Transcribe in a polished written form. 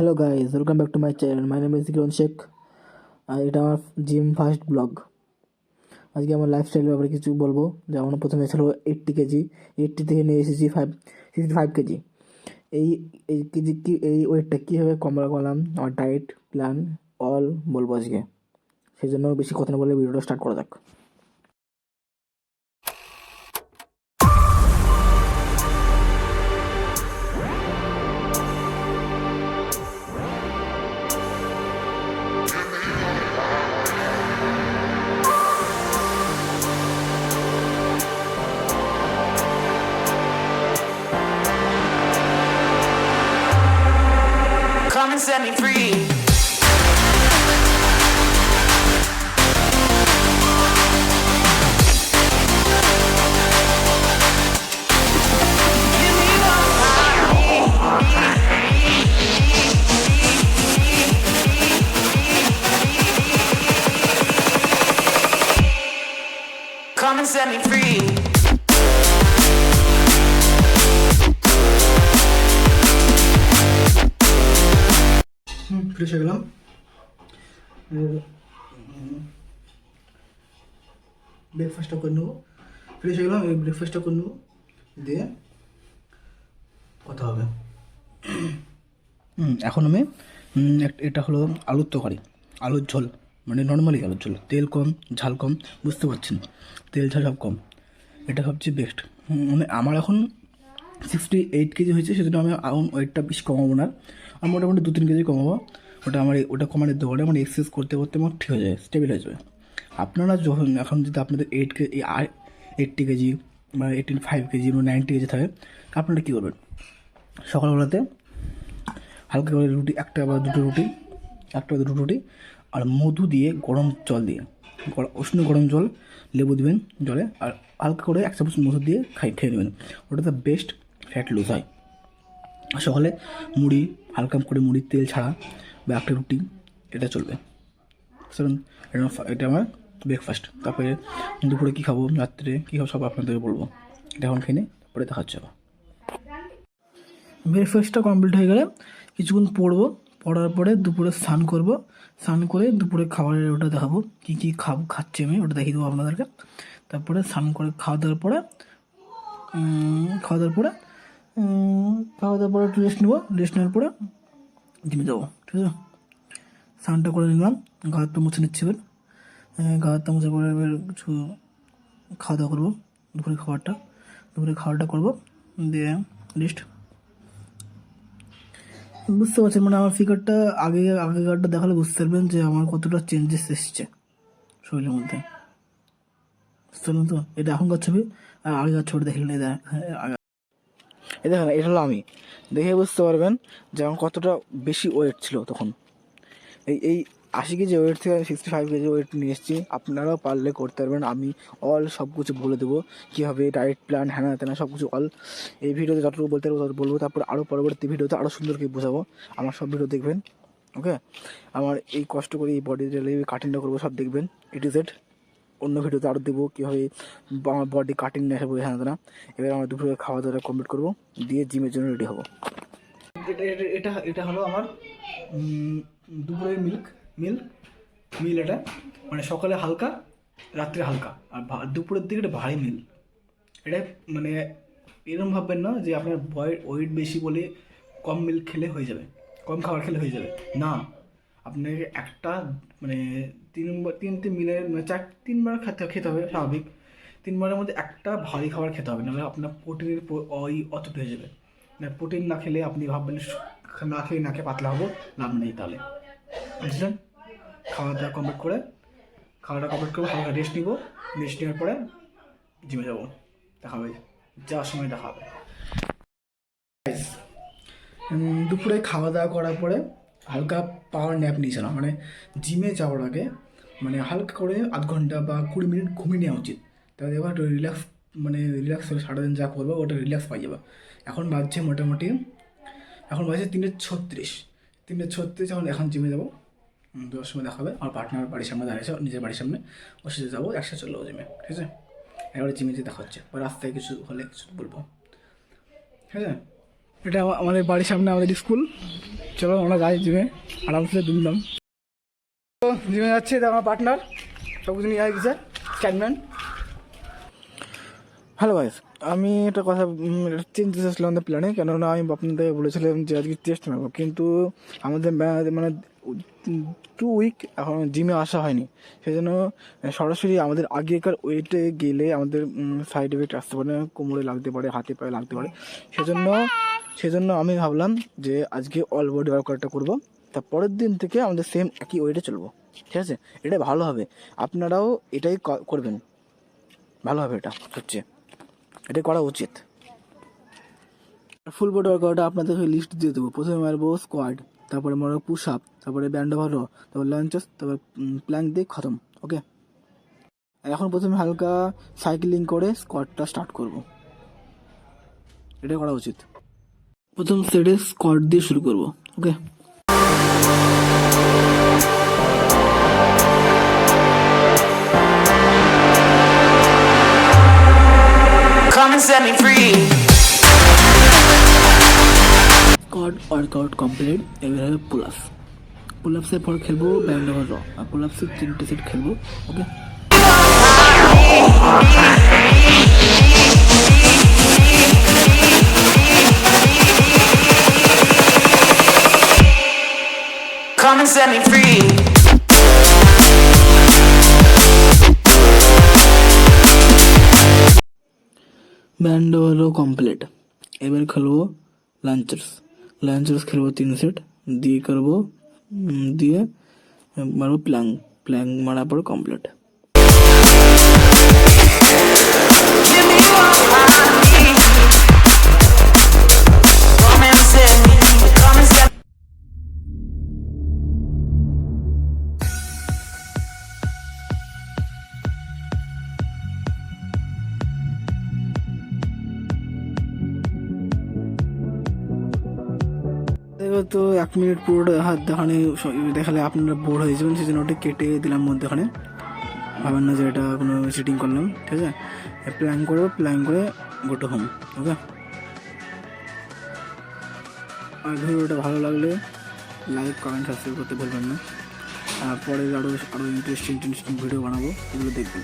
Hello guys, welcome back to my channel. My name is Kiran Sheikh. আর এটা আমার gym first blog. আজকে আমার লাইফস্টাইলের ব্যাপারে কিছু বলবো। যেমন প্রথমে ছিল 80 কেজি, 80 থেকে নিয়ে এসেছি 65 কেজি। এই এই কেজি কি এই ওয়েটটা কীভাবে কমালাম, আমার ডায়েট প্ল্যান অল বলবো আজকে। সেই জন্য বেশি কথা না বলে ভিডিওটা স্টার্ট করা যাক। Come and set me free. Give me one Come and set me free. Fresh হয়ে গেলাম। ব্রেকফাস্টটা করে নেবো। ফ্রেশ হয়ে গেলাম, এই ব্রেকফাস্টটা করে নেবো, দিয়ে কথা হবে। এখন আমি এটা হলো আলুর তরকারি, আলুর ঝোল, মানে নর্মালি আলুর ঝোল, তেল কম, ঝাল কম, বুঝতে পারছেন, তেল ঝাল সব কম। এটা সবচেয়ে বেস্ট। মানে আমার এখন 68 কেজি হয়েছে, সেজন্য আমি এখন ওয়েটটা বেশি কমাবো না, আমি মোটামুটি 2-3 কেজি কমাবো। ওটা কমানোর দৌড়ে আমার এক্সারসাইজ করতে করতে আমার ঠিক হয়ে যায়, স্টেবল হয়ে যাবে। আপনারা যখন এখন যদি আপনাদের 80 কেজি বা 85 কেজি বা 90 কেজি থাকে, আপনারা কী করবেন? সকালবেলাতে হালকা করে রুটি, একটা বা দুটো রুটি আর মধু দিয়ে, গরম জল দিয়ে, উষ্ণ গরম জল, লেবু দেবেন জলে, আর হালকা করে 1 চামচ মধু দিয়ে খেয়ে নেবেন। ওটাতে বেস্ট ফ্যাট লুজ হয়। সকালে মুড়ি, হালকা করে মুড়ি, তেল ছাড়া, বা একটা রুটি, এটা চলবে। শুনুন, এটা আমার ব্রেকফাস্ট। তারপরে দুপুরে কী খাবো, রাত্রে কী খাবো, সব আপনাদেরকে বলবো। এটা এখন খেয়ে নিই, তারপরে দেখা হচ্ছে। ব্রেকফাস্টটা কমপ্লিট হয়ে গেলে কিছুক্ষণ পড়ার পরে দুপুরে স্নান করবো। স্নান করে দুপুরে খাবারের ওটা দেখাবো, কী কী খাচ্ছি আমি, ওটা দেখিয়ে দেবো আপনাদেরকে। তারপরে স্নান করে খাওয়া দাওয়ার পরে একটু রেস্ট নেবো। রেস্ট নেওয়ার পরে জিমে যাবো, ঠিক আছে। স্নানটা করে নিলাম, গা হাতটা মুছে নিচ্ছি এবার। গা হাতটা মুছে পরে এবার কিছু খাওয়া দাওয়া করবো। দুপুরে খাবারটা করবো, দিয়ে রেস্ট। বুঝতে পারছেন, মানে আমার ফিগারটা আগেকারটা দেখালে বুঝতে পারবেন যে আমার কতটা চেঞ্জেস এসছে শরীরের মধ্যে, বুঝতে পারলেন তো? এটা এখনকার ছবি, আর আগেকার ছবি দেখলেন। এই দেখেন, এটা হলো আমি, দেখে বুঝতে পারবেন যে আমার কতটা বেশি ওয়েট ছিল তখন। এই 80 কেজি ওয়েট থেকে আমি 65 কেজি ওয়েট নিয়ে এসেছি। আপনারাও পারলে করতে পারবেন। আমি অল সব কিছু বলে দেবো, কীভাবে ডায়েট প্ল্যান, হ্যানা ত্যানা সব কিছু অল এই ভিডিওতে যতটুকু বলতে পারবো তত বলবো। তারপর আরও পরবর্তী ভিডিওতে আরও সুন্দর করে বোঝাবো। আমার সব ভিডিও দেখবেন, ওকে? আমার এই কষ্ট করে এই বডিটা কাটিংটা করবো, সব দেখবেন A to Z। অন্য ভিডিওতে আরও দেবো কীভাবে আমার বডি কাটিং নিয়ে আসবো, হ্যানা ত্যানা। এবার আমার দুপুরে খাওয়া দাওয়া কমপ্লিট করবো, দিয়ে জিমের জন্য রেডি হবো। এটা হলো আমার দুপুরের মিল এটা, মানে সকালে হালকা, রাত্রে হালকা, আর দুপুরের দিকে এটা ভারী মিল। এটা মানে এরকম ভাববেন না যে আপনার ওয়েট বেশি বলে কম মিল খেলে হয়ে যাবে, কম খাবার খেলে হয়ে যাবে না। আপনাকে একটা মানে তিনটে মিলের মানে 3বার খেতে হবে স্বাভাবিক। 3বারের মধ্যে একটা ভারী খাবার খেতে হবে, নাহলে আপনার প্রোটিনের অতটা হয়ে যাবে। না, প্রোটিন না খেলে আপনি ভাববেন না খেয়ে পাতলা হবো, লাভ নেই তাহলে, বুঝলেন? খাওয়াটা কমপ্লিট করবো, হালকা রেস্ট নিবো। রেস্ট নেওয়ার পরে জিমে যাবো, দেখা হবে, যাওয়ার সময় দেখা হবে। দুপুরে খাওয়া দাওয়া করার পরে হালকা পাওয়ার ন্যাপ নিয়েছিলাম, মানে জিমে যাওয়ার আগে মানে হালকা করে 1/2 ঘন্টা বা 20 মিনিট ঘুমিয়ে নেওয়া উচিত। তাহলে এবার একটু রিল্যাক্স হবে, সারাদিন যা করবো ওটা রিল্যাক্স পাই যাবে। এখন বাজছে 3:36। এখন জিমে যাবো, 10 সময় দেখা হবে। আমার পার্টনার বাড়ির সামনে দাঁড়িয়েছে, নিজের বাড়ির সামনে, ওর সাথে যাবো, একসাথে চলে যাবো জিমে, ঠিক আছে? এবারে জিমে যেতে দেখা হচ্ছে, বা রাস্তায় কিছু হলে কিছু বলবো, ঠিক আছে? এটা আমাদের বাড়ির সামনে আমাদের স্কুল, চলো আমরা যাই জিমে আরামসে দুমদাম। তো জিমে যাচ্ছি, এটা আমার পার্টনার, সব কিছু নিয়ে গেছে স্ট্যান্ডম্যান। হ্যালো গাইস, আমি একটা কথা চেঞ্জ এসেছিলাম আমাদের প্ল্যানে, কেননা আমি আপনাদের বলেছিলাম যে আজকে টেস্ট নেবো, কিন্তু আমাদের মানে 2 উইক এখন জিমে আসা হয়নি, সেই জন্য সরাসরি আমাদের আগেকার ওয়েটে গেলে আমাদের সাইড এফেক্ট আসতে পারে, কোমরে লাগতে পারে, হাতে পায়ে লাগতে পারে। সেজন্য আমি ভাবলাম যে আজকে অল বডি ওয়ার্কআউটটা করবো, তার পরের দিন থেকে আমাদের সেম একই ওয়েটে চলবো, ঠিক আছে? এটা ভালো হবে, আপনারাও এটাই করবেন, ভালো হবে, এটা হচ্ছে এটা করা উচিত। ফুল বডি ওয়ার্কআউটে আপনাদেরকে লিস্ট দিয়ে দেবো। প্রথমে মারবো স্কোয়াড, তারপরে মারবো পুশ আপ, তারপরে ব্যান্ড ওভার রো, তারপর লাঞ্চেস, তারপর প্ল্যাঙ্ক দিয়ে খতম। ওকে, এখন প্রথমে হালকা সাইক্লিং করে স্কোয়াডটা স্টার্ট করব, এটা করা উচিত। প্রথম সেটে স্কোয়াড দিয়ে শুরু করব। ওকে, Come and set me free. Squad workout complete. এবার হবে পুল আপসের পর খেলবো ব্যান্ড ওভার র, আর পুল আপসের 3টে সেট খেলবো। ওকে, Come and set me free. Band over র কমপ্লিট। এবার খেলবো লাঞ্চার্স খেলবো 3 সেট দিয়ে করবো, দিয়ে মারবো প্ল্যাঙ্ক মারার পর complete. Give me all I need. Come and set me. Come and set. এবার তো 1 মিনিট পুরোটা হাত দেখালে আপনারা বোর হয়ে যাবেন, সেই জন্য ওটা কেটে দিলাম মধ্যখানে। ভাবেন না যে এটা কোনো সিটিং করলাম, ঠিক আছে? প্ল্যান করে গো টু হোম। ওকে, আর ভিডিওটা ভালো লাগলে লাইক, কমেন্ট, সাবস্ক্রাইব করতে ভুলবেন না। পরে আরও ইন্টারেস্টিং ভিডিও বানাবো, এগুলো দেখবেন।